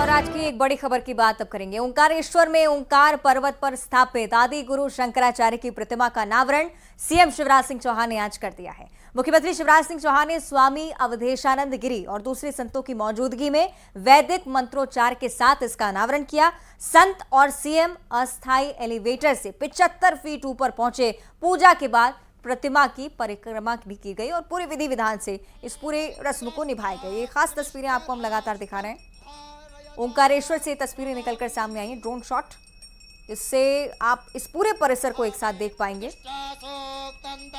और आज की एक बड़ी खबर की बात अब करेंगे। ओंकारेश्वर में ओंकार पर्वत पर स्थापित आदि गुरु शंकराचार्य की प्रतिमा का अनावरण सीएम शिवराज सिंह चौहान ने आज कर दिया है। मुख्यमंत्री शिवराज सिंह चौहान ने स्वामी अवधेशानंद गिरी और दूसरे संतों की मौजूदगी में वैदिक मंत्रोच्चार के साथ इसका अनावरण किया। संत और सीएम अस्थायी एलिवेटर से 75 फीट ऊपर पहुंचे। पूजा के बाद प्रतिमा की परिक्रमा भी की गई और पूरे विधि विधान से इस पूरे रस्म को निभाए गए। ये खास तस्वीरें आपको हम लगातार दिखा रहे हैं। ओंकारेश्वर से तस्वीरें निकलकर सामने आई हैं, ड्रोन शॉट, इससे आप इस पूरे परिसर को एक साथ देख पाएंगे।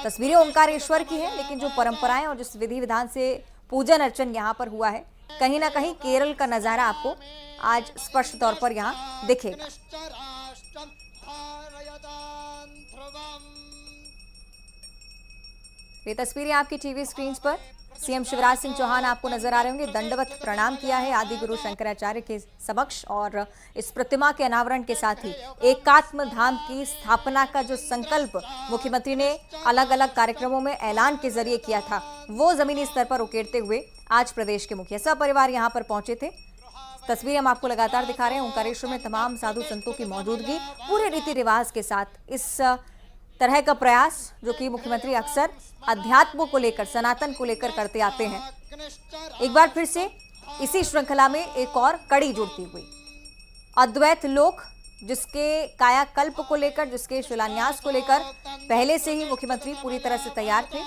तस्वीरें ओंकारेश्वर की है, लेकिन जो परंपराएं और जिस विधि विधान से पूजन अर्चन यहाँ पर हुआ है, कहीं ना कहीं केरल का नजारा आपको आज स्पष्ट तौर पर यहाँ दिखेगा। ये तस्वीरें आपकी टीवी स्क्रीन पर सीएम शिवराज सिंह चौहान आपको नजर आ रहे होंगे। दंडवत प्रणाम किया है आदि गुरु शंकराचार्य के समक्ष और इस प्रतिमा के अनावरण के साथ ही एकात्म धाम की स्थापना का जो संकल्प मुख्यमंत्री ने अलग अलग कार्यक्रमों में ऐलान के जरिए किया था, वो जमीनी स्तर पर उकेरते हुए आज प्रदेश के मुखिया सपरिवार यहाँ पर पहुंचे थे। तस्वीरें हम आपको लगातार दिखा रहे हैं। ओंकारेश्वर में तमाम साधु संतों की मौजूदगी पूरे रीति रिवाज के साथ इस तरह का प्रयास जो कि मुख्यमंत्री अक्सर अध्यात्म को लेकर, सनातन को लेकर करते आते हैं, एक बार फिर से इसी श्रृंखला में एक और कड़ी जुड़ती हुई। अद्वैत लोक जिसके कायाकल्प को लेकर, जिसके शिलान्यास को लेकर पहले से ही मुख्यमंत्री पूरी तरह से तैयार थे।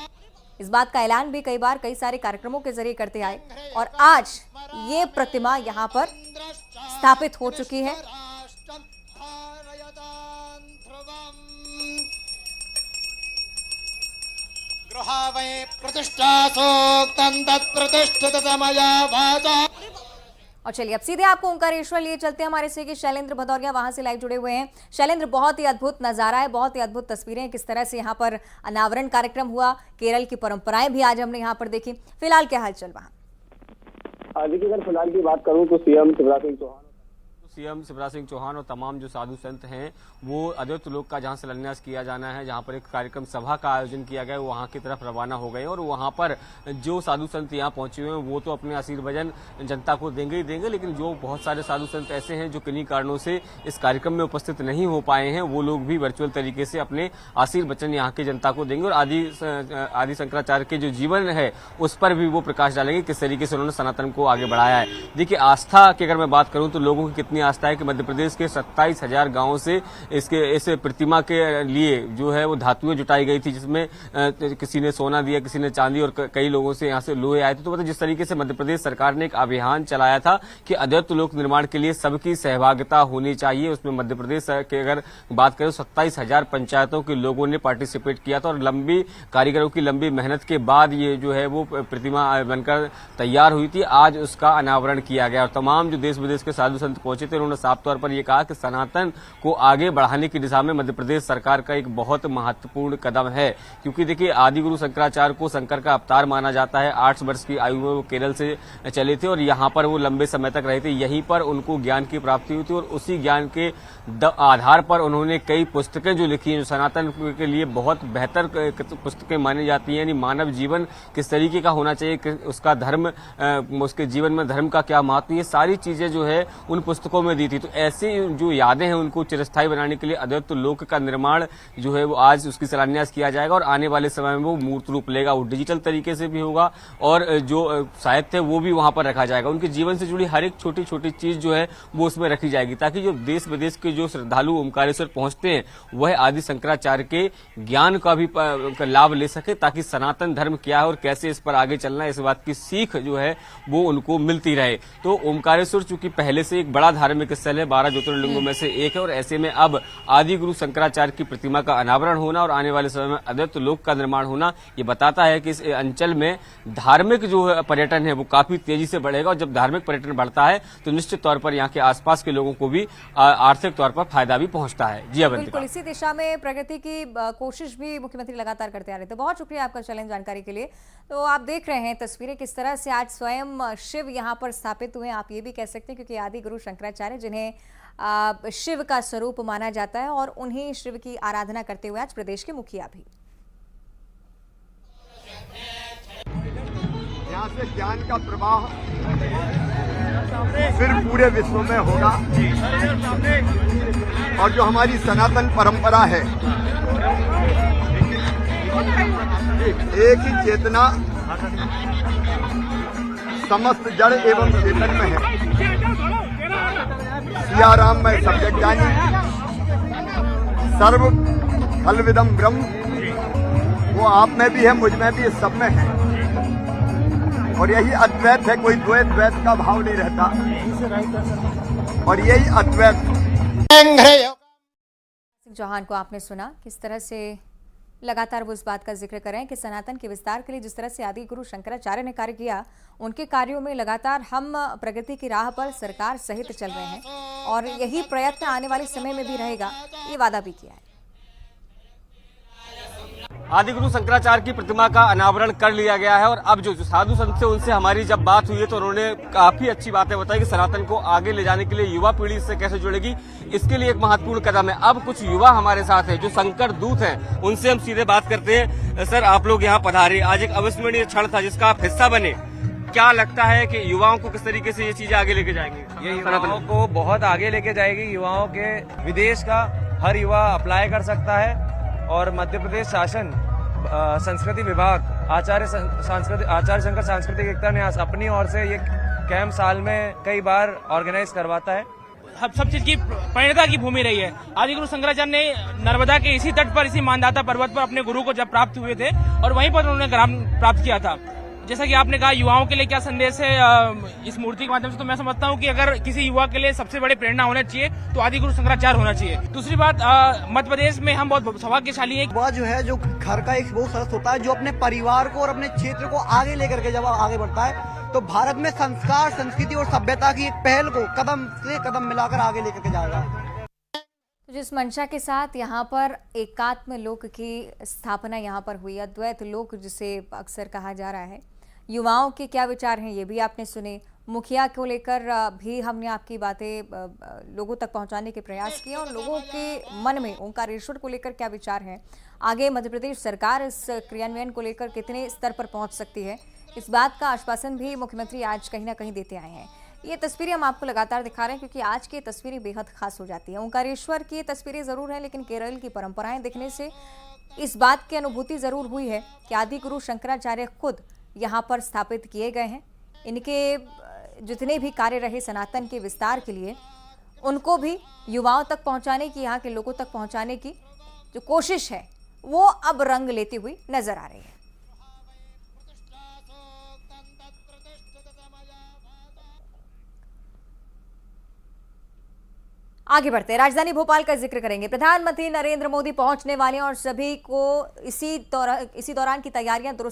इस बात का ऐलान भी कई बार कई सारे कार्यक्रमों के जरिए करते आए और आज ये प्रतिमा यहाँ पर स्थापित हो चुकी है। और चलिए अब सीधे आपको ओंकारेश्वर लिए चलते हैं। हमारे सहयोगी शैलेंद्र भदौरिया वहां से लाइव जुड़े हुए हैं। शैलेंद्र, बहुत ही अद्भुत नजारा है, बहुत ही अद्भुत तस्वीरें, किस तरह से यहाँ पर अनावरण कार्यक्रम हुआ, केरल की परंपराएं भी आज हमने यहाँ पर देखी। फिलहाल क्या हालचाल वहाँ? देखिए, अगर फिलहाल की बात करूँ तो सीएम शिवराज सिंह चौहान और तमाम जो साधु संत हैं वो अद्वैत लोक का जहां शिलान्यास किया जाना है, जहां पर एक कार्यक्रम सभा का आयोजन किया गया है, वहां की तरफ रवाना हो गए और वहां पर जो साधु संत यहां पहुंचे हुए हैं वो तो अपने आशीर्वचन जनता को देंगे ही देंगे, लेकिन जो बहुत सारे साधु संत ऐसे हैं जो किन्हीं कारणों से इस कार्यक्रम में उपस्थित नहीं हो पाए हैं, वो लोग भी वर्चुअल तरीके से अपने आशीर्वचन यहाँ की जनता को देंगे और आदि शंकराचार्य के जो जीवन है उस पर भी वो प्रकाश डालेंगे, किस तरीके से उन्होंने सनातन को आगे बढ़ाया है। देखिए, आस्था की अगर मैं बात करूं तो लोगों की कितनी आस्था है कि मध्य प्रदेश के 27,000 गांवों से इस प्रतिमा के लिए जो है वो धातुएं जुटाई गई थी, जिसमें किसी ने सोना दिया, किसी ने चांदी और कई लोगों से यहाँ से लोहे आए थे। तो मतलब जिस तरीके से मध्य प्रदेश सरकार ने एक अभियान चलाया था कि अद्वैत लोक निर्माण के लिए सबकी सहभागिता होनी चाहिए, उसमें मध्य प्रदेश की अगर बात करें 27,000 पंचायतों के लोगों ने पार्टिसिपेट किया था और लंबी कारीगरों की लंबी मेहनत के बाद ये जो है वो प्रतिमा बनकर तैयार हुई थी। आज उसका अनावरण किया गया और तमाम जो देश विदेश के साधु संत पहुंचे थे उन्होंने साफ तौर पर यह कहा कि सनातन को आगे बढ़ाने की दिशा में मध्य प्रदेश सरकार का एक बहुत महत्वपूर्ण कदम है, क्योंकि देखिए आदि गुरु शंकराचार्य को शंकर का अवतार माना जाता है। 8 वर्ष की आयु में वो केरल से चले थे और यहाँ पर वो लंबे समय तक रहे थे, यहीं पर उनको ज्ञान की प्राप्ति हुई थी और उसी ज्ञान के आधार पर उन्होंने कई पुस्तकें जो लिखी हैं जो सनातन के लिए बहुत बेहतर पुस्तकें मानी जाती हैं, यानी मानव जीवन किस तरीके का होना चाहिए, उसका धर्म, उसके जीवन में धर्म का क्या महत्व, ये सारी चीजें जो है उन पुस्तकों में दी थी। तो ऐसी जो यादें हैं उनको चिरस्थायी बनाने के लिए अद्वैत लोक का निर्माण जो है वो आज उसकी शिलान्यास किया जाएगा और आने वाले समय में वो मूर्त रूप लेगा। वो डिजिटल तरीके से भी होगा और जो साहित्य है वो भी वहां पर रखा जाएगा। उनके जीवन से जुड़ी हर एक छोटी छोटी चीज जो है वो उसमें रखी जाएगी, ताकि जो देश विदेश के जो श्रद्धालु ओमकारेश्वर पहुंचते हैं वह आदि शंकराचार्य के ज्ञान का भी लाभ ले सके, ताकि सनातन धर्म क्या है और कैसे इस पर आगे चलना है, इस बात की सीख जो है वो उनको मिलती रहे। तो ओमकारेश्वर चूंकि पहले से एक बड़ा धार्मिक स्थल है, 12 ज्योतिर्लिंगों में से एक है और ऐसे में अब आदि गुरु शंकराचार्य की प्रतिमा का अनावरण होना और आने वाले समय में अद्वैत लोक का निर्माण होना ये बताता है कि इस अंचल में धार्मिक जो पर्यटन है वो काफी तेजी से बढ़ेगा और जब धार्मिक पर्यटन बढ़ता है तो निश्चित तौर पर यहाँ के आसपास के लोगों को भी आर्थिक तौर पर फायदा भी पहुंचता है। जी बिल्कुल, इसी दिशा में प्रगति की कोशिश भी मुख्यमंत्री लगातार करते आ रहे थे। बहुत शुक्रिया आपका चैलेंज जानकारी के लिए। तो आप देख रहे हैं तस्वीरें किस तरह से आज स्वयं शिव यहाँ पर स्थापित हुए, आप ये भी कह सकते हैं, क्योंकि आदि गुरु शंकराचार्य जिन्हें शिव का स्वरूप माना जाता है और उन्हीं शिव की आराधना करते हुए आज प्रदेश के मुखिया भी। यहाँ से ज्ञान का प्रवाह फिर पूरे विश्व में होगा। और जो हमारी सनातन परंपरा है, एक ही चेतना समस्त जड़ एवं चेतन में है। सिया राम में सब जग जानी, सर्व फलविदम ब्रह्म, वो आप में भी है, मुझ में भी है, सब में है। और यही अद्वैत है, कोई द्वैत द्वैत का भाव नहीं रहता, और यही अद्वैत। चौहान को आपने सुना किस तरह से लगातार वो इस बात का जिक्र करें कि सनातन के विस्तार के लिए जिस तरह से आदि गुरु शंकराचार्य ने कार्य किया, उनके कार्यों में लगातार हम प्रगति की राह पर सरकार सहित चल रहे हैं और यही प्रयत्न आने वाले समय में भी रहेगा, ये वादा भी किया है। आदि गुरु शंकराचार्य की प्रतिमा का अनावरण कर लिया गया है और अब जो साधु संत से उनसे हमारी जब बात हुई है तो उन्होंने काफी अच्छी बातें बताई कि सनातन को आगे ले जाने के लिए युवा पीढ़ी इससे कैसे जुड़ेगी, इसके लिए एक महत्वपूर्ण कदम है। अब कुछ युवा हमारे साथ हैं जो संकट दूत हैं, उनसे हम सीधे बात करते हैं। सर, आप लोग यहाँ पधारे, आज एक अविस्मरणीय क्षण था जिसका आप हिस्सा बने। क्या लगता है कि युवाओं को किस तरीके से ये चीजें आगे लेके जाएंगी? ये युवाओं को बहुत आगे लेके जाएगी। युवाओं के विदेश का हर युवा अप्लाई कर सकता है और मध्य प्रदेश शासन संस्कृति विभाग आचार्य शंकर सांस्कृतिक एकता न्यास अपनी ओर से ये कैंप साल में कई बार ऑर्गेनाइज करवाता है। सब चीज की प्रेरणा की भूमि रही है। आदि गुरु शंकराचार्य ने नर्मदा के इसी तट पर, इसी मानदाता पर्वत पर अपने गुरु को जब प्राप्त हुए थे और वहीं पर उन्होंने ग्राम प्राप्त किया था। जैसा कि आपने कहा युवाओं के लिए क्या संदेश है इस मूर्ति के माध्यम से, तो मैं समझता हूं कि अगर किसी युवा के लिए सबसे बड़े प्रेरणा होना चाहिए तो आदि गुरु शंकराचार्य होना चाहिए। दूसरी बात, मध्य प्रदेश में हम बहुत सौभाग्यशाली हैं। वह जो है, जो घर का एक वो सदस्य होता है जो अपने परिवार को और अपने क्षेत्र को आगे लेकर के जब आगे बढ़ता है तो भारत में संस्कार, संस्कृति और सभ्यता की एक पहल को कदम से कदम मिलाकर आगे लेकर के जाएगा। जिस मंशा के साथ यहाँ पर एकात्म लोक की स्थापना यहाँ पर हुई, अद्वैत लोक जिसे अक्सर कहा जा रहा है, युवाओं के क्या विचार हैं ये भी आपने सुने। मुखिया को लेकर भी हमने आपकी बातें लोगों तक पहुंचाने के प्रयास किए और लोगों के मन में ओंकारेश्वर को लेकर क्या विचार हैं, आगे मध्य प्रदेश सरकार इस क्रियान्वयन को लेकर कितने स्तर पर पहुंच सकती है, इस बात का आश्वासन भी मुख्यमंत्री आज कहीं ना कहीं देते आए हैं। ये तस्वीरें हम आपको लगातार दिखा रहे हैं क्योंकि आज की तस्वीरें बेहद खास हो जाती हैं। ओंकारेश्वर की तस्वीरें ज़रूर हैं, लेकिन केरल की परंपराएं देखने से इस बात की अनुभूति ज़रूर हुई है कि आदि गुरु शंकराचार्य खुद यहाँ पर स्थापित किए गए हैं। इनके जितने भी कार्य रहे सनातन के विस्तार के लिए, उनको भी युवाओं तक पहुँचाने की, यहाँ के लोगों तक पहुँचाने की जो कोशिश है वो अब रंग लेती हुई नजर आ रही है। आगे बढ़ते राजधानी भोपाल का जिक्र करेंगे। प्रधानमंत्री नरेंद्र मोदी पहुंचने वाले हैं और सभी को इसी दौरान की तैयारियां दुरुस्त